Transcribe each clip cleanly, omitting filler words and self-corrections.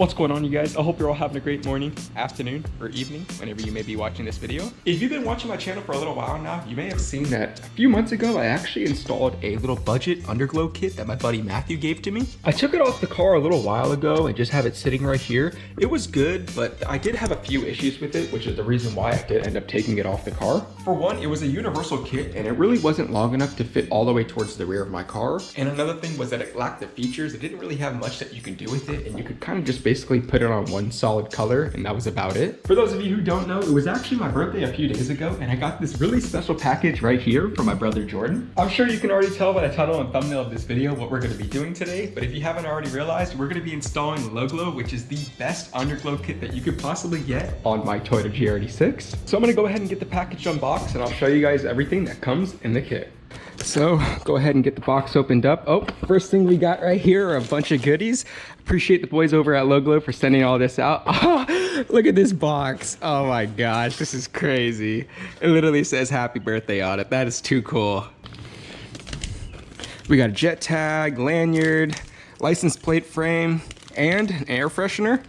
What's going on, you guys? I hope you're all having a great morning, afternoon, or evening, whenever you may be watching this video. If you've been watching my channel for a little while now, you may have seen that a few months ago, I actually installed a little budget underglow kit that my buddy Matthew gave to me. I took it off the car a little while ago and just have it sitting right here. It was good, but I did have a few issues with it, which is the reason why I did end up taking it off the car. For one, it was a universal kit and it really wasn't long enough to fit all the way towards the rear of my car. And another thing was that it lacked the features. It didn't really have much that you can do with it, and you could kind of just basically put it on one solid color, and that was about it. For those of you who don't know, it was actually my birthday a few days ago, and I got this really special package right here from my brother Jordan. I'm sure you can already tell by the title and thumbnail of this video what we're going to be doing today, but if you haven't already realized, we're going to be installing LowGlow, which is the best underglow kit that you could possibly get on my Toyota GR86. So I'm going to go ahead and get the package unboxed, and I'll show you guys everything that comes in the kit. So go ahead and get the box opened up. Oh, first thing we got right here are a bunch of goodies. Appreciate the boys over at LowGlow for sending all this out. Oh, look at this box. Oh my gosh, this is crazy. It literally says happy birthday on it. That is too cool. We got a jet tag, lanyard, license plate frame, and an air freshener.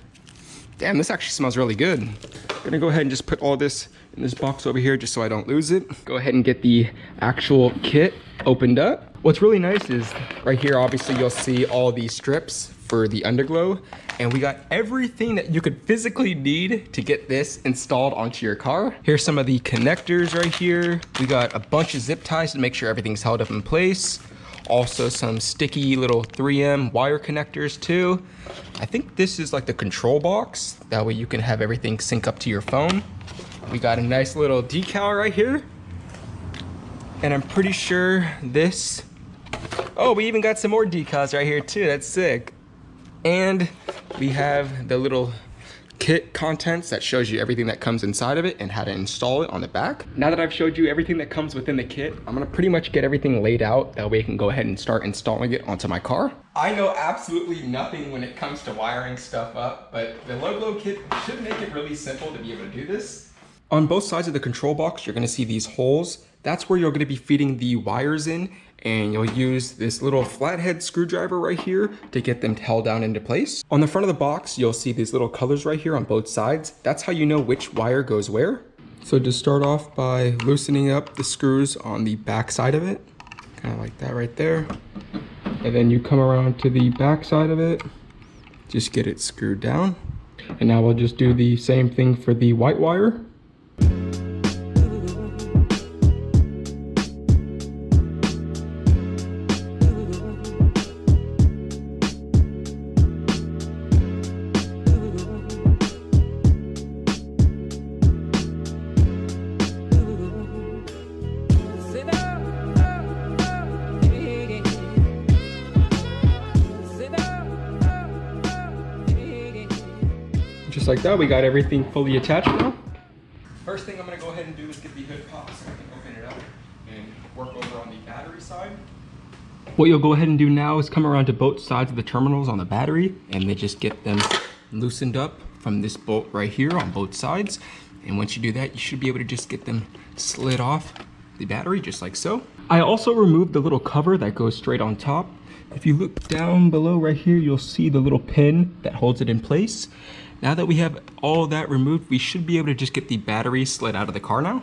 Damn, this actually smells really good. I'm gonna go ahead and just put all this in this box over here just so I don't lose it. Go ahead and get the actual kit opened up. What's really nice is right here, obviously you'll see all these strips for the underglow, and we got everything that you could physically need to get this installed onto your car. Here's some of the connectors right here. We got a bunch of zip ties to make sure everything's held up in place. Also some sticky little 3M wire connectors too. I think this is like the control box. That way you can have everything sync up to your phone. We got a nice little decal right here. And I'm pretty sure this, oh, we even got some more decals right here too. That's sick. And we have the little kit contents that shows you everything that comes inside of it and how to install it on the back. Now that I've showed you everything that comes within the kit, I'm gonna pretty much get everything laid out. That way I can go ahead and start installing it onto my car. I know absolutely nothing when it comes to wiring stuff up, but the LowGlow kit should make it really simple to be able to do this. On both sides of the control box, you're gonna see these holes. That's where you're gonna be feeding the wires in, and you'll use this little flathead screwdriver right here to get them held down into place. On the front of the box, you'll see these little colors right here on both sides. That's how you know which wire goes where. So just start off by loosening up the screws on the back side of it, kind of like that right there. And then you come around to the back side of it, just get it screwed down. And now we'll just do the same thing for the white wire. Just like that, we got everything fully attached now. First thing I'm gonna go ahead and do is get the hood popped so I can open it up and work over on the battery side. What you'll go ahead and do now is come around to both sides of the terminals on the battery and then just get them loosened up from this bolt right here on both sides. And once you do that, you should be able to just get them slid off the battery just like so. I also removed the little cover that goes straight on top. If you look down below right here, you'll see the little pin that holds it in place. Now that we have all that removed, we should be able to just get the battery slid out of the car now.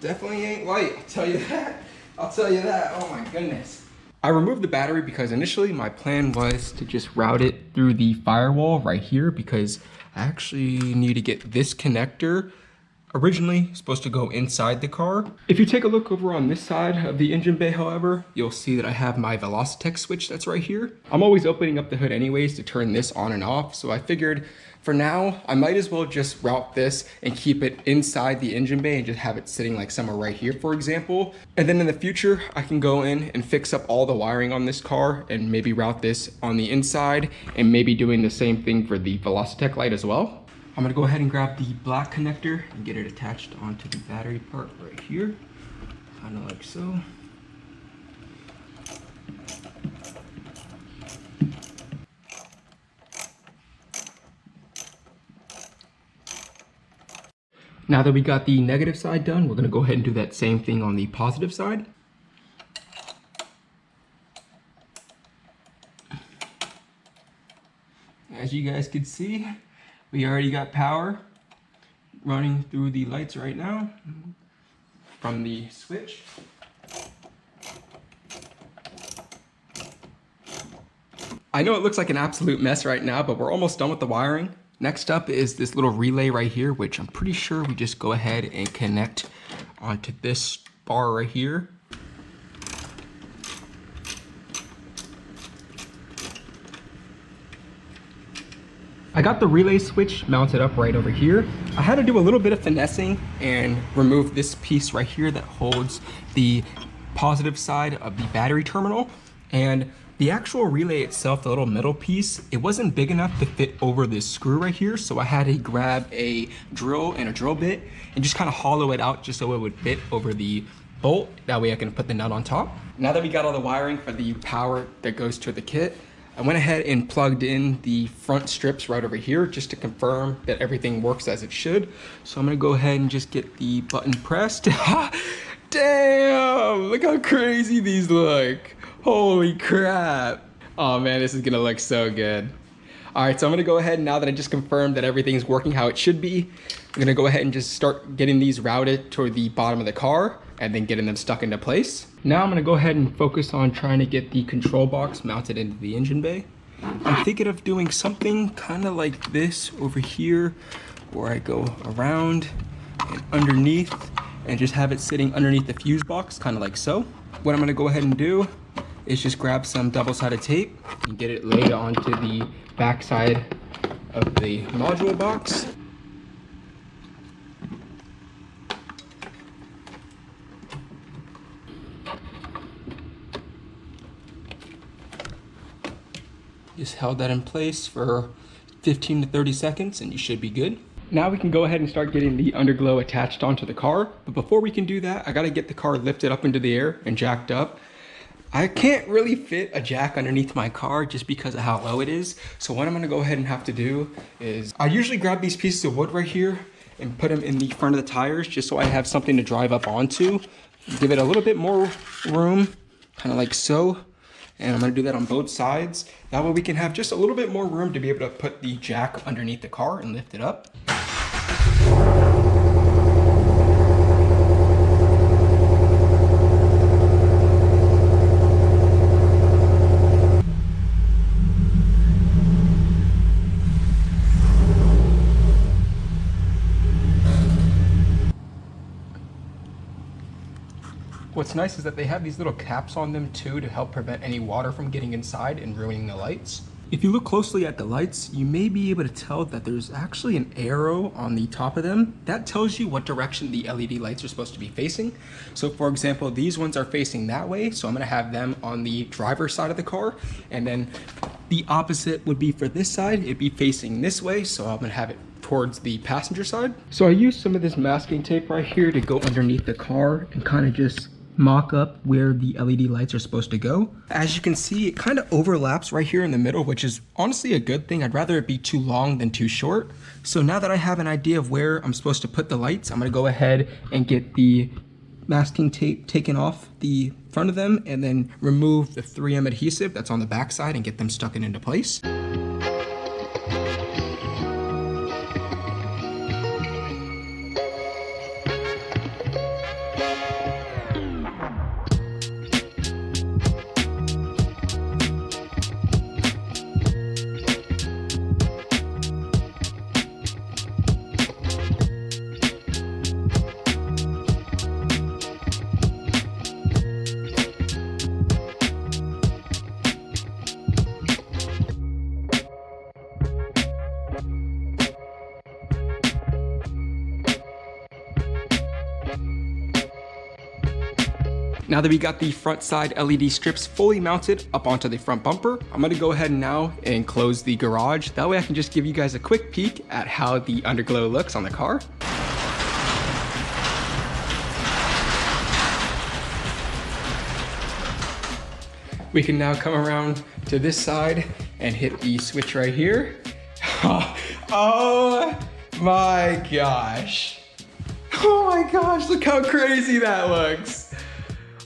Definitely ain't light, I'll tell you that. I'll tell you that, oh my goodness. I removed the battery because initially my plan was to just route it through the firewall right here, because I actually need to get this connector originally supposed to go inside the car. If you take a look over on this side of the engine bay, however, you'll see that I have my Velocitech switch that's right here. I'm always opening up the hood anyways to turn this on and off, so I figured for now, I might as well just route this and keep it inside the engine bay and just have it sitting like somewhere right here, for example. And then in the future, I can go in and fix up all the wiring on this car and maybe route this on the inside and maybe doing the same thing for the Velocitech light as well. I'm gonna go ahead and grab the black connector and get it attached onto the battery part right here, kind of like so. Now that we got the negative side done, we're gonna go ahead and do that same thing on the positive side. As you guys can see, we already got power running through the lights right now from the switch. I know it looks like an absolute mess right now, but we're almost done with the wiring. Next up is this little relay right here, which I'm pretty sure we just go ahead and connect onto this bar right here. I got the relay switch mounted up right over here. I had to do a little bit of finessing and remove this piece right here that holds the positive side of the battery terminal. And the actual relay itself, the little metal piece, it wasn't big enough to fit over this screw right here. So I had to grab a drill and a drill bit and just kind of hollow it out just so it would fit over the bolt. That way I can put the nut on top. Now that we got all the wiring for the power that goes to the kit, I went ahead and plugged in the front strips right over here just to confirm that everything works as it should. So I'm gonna go ahead and just get the button pressed. Damn, look how crazy these look. Holy crap. Oh man, this is gonna look so good. All right, so I'm gonna go ahead, now that I just confirmed that everything's working how it should be, I'm gonna go ahead and just start getting these routed toward the bottom of the car and then getting them stuck into place. Now I'm gonna go ahead and focus on trying to get the control box mounted into the engine bay. I'm thinking of doing something kind of like this over here, where I go around and underneath and just have it sitting underneath the fuse box, kind of like so. What I'm gonna go ahead and do is just grab some double-sided tape and get it laid onto the back side of the module box. Just held that in place for 15 to 30 seconds and you should be good. Now we can go ahead and start getting the underglow attached onto the car. But before we can do that, I gotta get the car lifted up into the air and jacked up. I can't really fit a jack underneath my car just because of how low it is. So what I'm gonna go ahead and have to do is, I usually grab these pieces of wood right here and put them in the front of the tires just so I have something to drive up onto. Give it a little bit more room, kind of like so. And I'm gonna do that on both sides. That way we can have just a little bit more room to be able to put the jack underneath the car and lift it up. What's nice is that they have these little caps on them too to help prevent any water from getting inside and ruining the lights. If you look closely at the lights, you may be able to tell that there's actually an arrow on the top of them. That tells you what direction the LED lights are supposed to be facing. So for example, these ones are facing that way, so I'm gonna have them on the driver's side of the car, and then the opposite would be for this side. It'd be facing this way, so I'm gonna have it towards the passenger side. So I used some of this masking tape right here to go underneath the car and kind of just mock up where the LED lights are supposed to go. As you can see, it kind of overlaps right here in the middle, which is honestly a good thing. I'd rather it be too long than too short. So now that I have an idea of where I'm supposed to put the lights, I'm gonna go ahead and get the masking tape taken off the front of them and then remove the 3M adhesive that's on the back side and get them stuck into place. Now that we got the front side LED strips fully mounted up onto the front bumper, I'm gonna go ahead now and close the garage. That way I can just give you guys a quick peek at how the underglow looks on the car. We can now come around to this side and hit the switch right here. Oh my gosh. Oh my gosh, look how crazy that looks.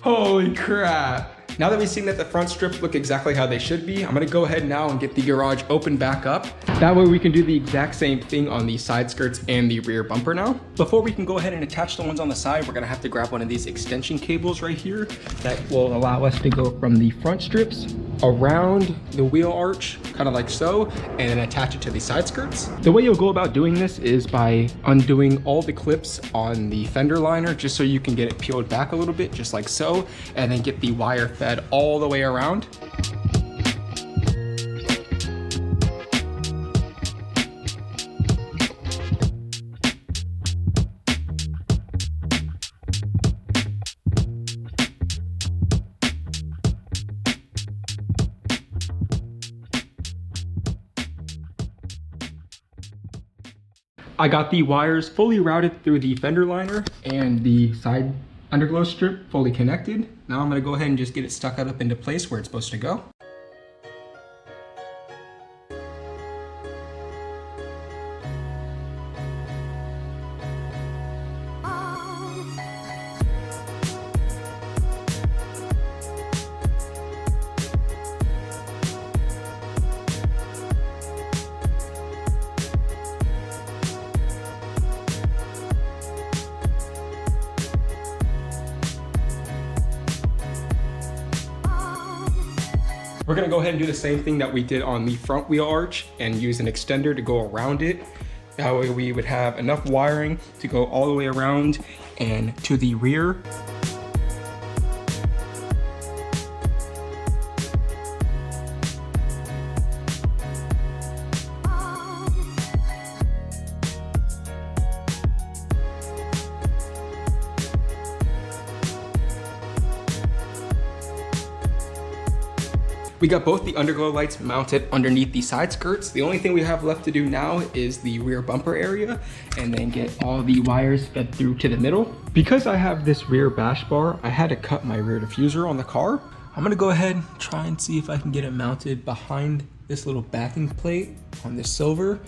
Holy crap. Now that we've seen that the front strips look exactly how they should be, I'm gonna go ahead now and get the garage open back up. That way we can do the exact same thing on the side skirts and the rear bumper now. Before we can go ahead and attach the ones on the side, we're gonna have to grab one of these extension cables right here that will allow us to go from the front strips around the wheel arch, kind of like so, and then attach it to the side skirts. The way you'll go about doing this is by undoing all the clips on the fender liner, just so you can get it peeled back a little bit, just like so, and then get the wire fed all the way around. I got the wires fully routed through the fender liner and the side underglow strip fully connected. Now I'm gonna go ahead and just get it stuck up into place where it's supposed to go. We're gonna go ahead and do the same thing that we did on the front wheel arch and use an extender to go around it. That way we would have enough wiring to go all the way around and to the rear. We got both the underglow lights mounted underneath the side skirts. The only thing we have left to do now is the rear bumper area and then get all the wires fed through to the middle. Because I have this rear bash bar, I had to cut my rear diffuser on the car. I'm gonna go ahead and try and see if I can get it mounted behind this little backing plate on this silver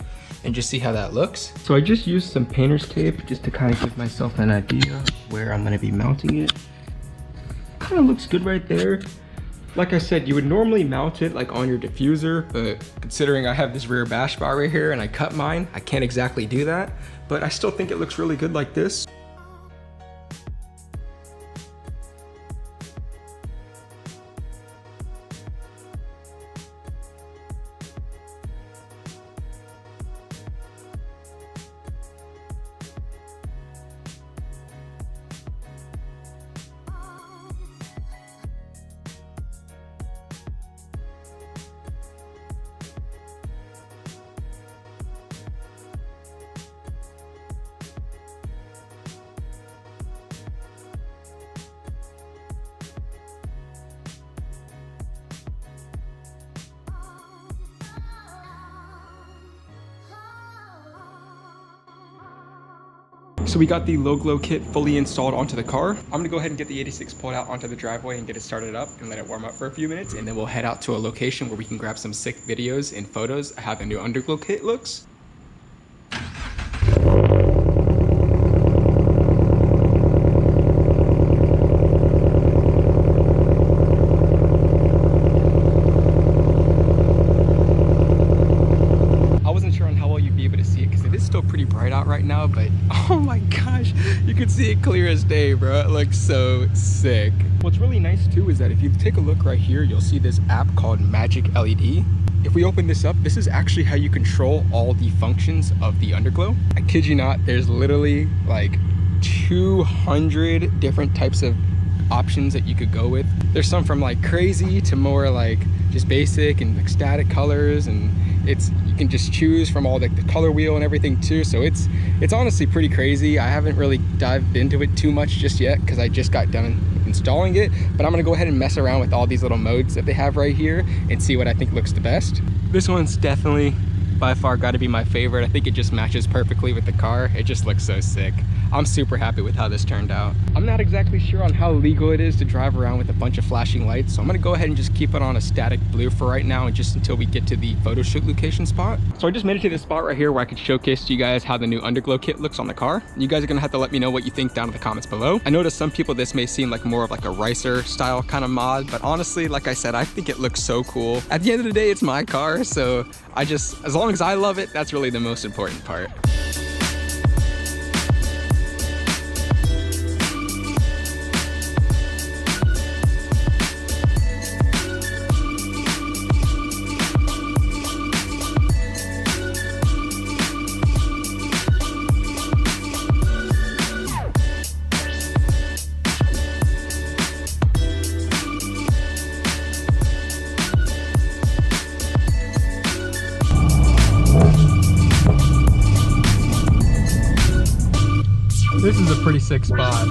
and just see how that looks. So I just used some painter's tape just to kind of give myself an idea where I'm gonna be mounting it. Kind of looks good right there. Like I said, you would normally mount it like on your diffuser, but considering I have this rear bash bar right here and I cut mine, I can't exactly do that, but I still think it looks really good like this. So we got the LowGlow kit fully installed onto the car. I'm gonna go ahead and get the 86 pulled out onto the driveway and get it started up and let it warm up for a few minutes. And then we'll head out to a location where we can grab some sick videos and photos of how the new underglow kit looks. Right now, but oh my gosh, you can see it clear as day, bro. It looks so sick. What's really nice too is that if you take a look right here, you'll see this app called Magic LED. If we open this up, this is actually how you control all the functions of the underglow. I kid you not, there's literally like 200 different types of options that you could go with. There's some from like crazy to more like just basic and like static colors, and you can just choose from all the color wheel and everything too. So it's honestly pretty crazy. I haven't really dived into it too much just yet because I just got done installing it, but I'm gonna go ahead and mess around with all these little modes that they have right here and see what I think looks the best. This one's definitely by far got to be my favorite. I think it just matches perfectly with the car. It just looks so sick. I'm super happy with how this turned out. I'm not exactly sure on how legal it is to drive around with a bunch of flashing lights, so I'm gonna go ahead and just keep it on a static blue for right now, and just until we get to the photo shoot location spot. So I just made it to this spot right here where I could showcase to you guys how the new underglow kit looks on the car. You guys are gonna have to let me know what you think down in the comments below. I know to some people this may seem like more of like a ricer style kind of mod, but honestly, like I said, I think it looks so cool. At the end of the day, it's my car, so as long as I love it, that's really the most important part. This is a pretty sick spot.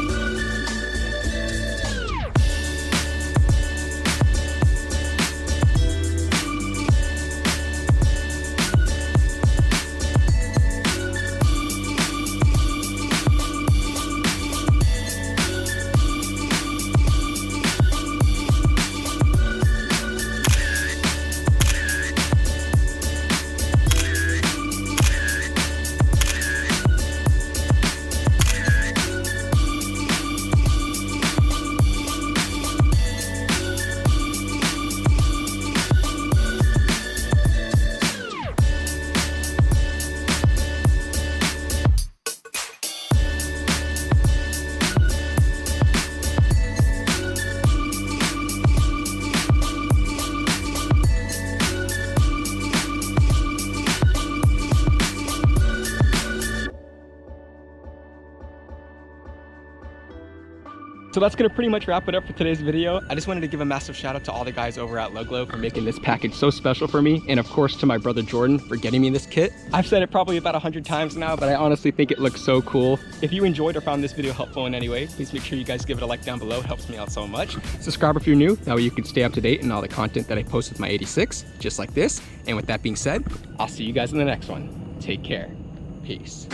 So that's gonna pretty much wrap it up for today's video. I just wanted to give a massive shout out to all the guys over at LowGlow for making this package so special for me, and of course to my brother Jordan for getting me this kit. I've said it probably about 100 times now, but I honestly think it looks so cool. If you enjoyed or found this video helpful in any way, please make sure you guys give it a like down below. It helps me out so much. Subscribe if you're new, that way you can stay up to date on all the content that I post with my 86, just like this. And with that being said, I'll see you guys in the next one. Take care. Peace.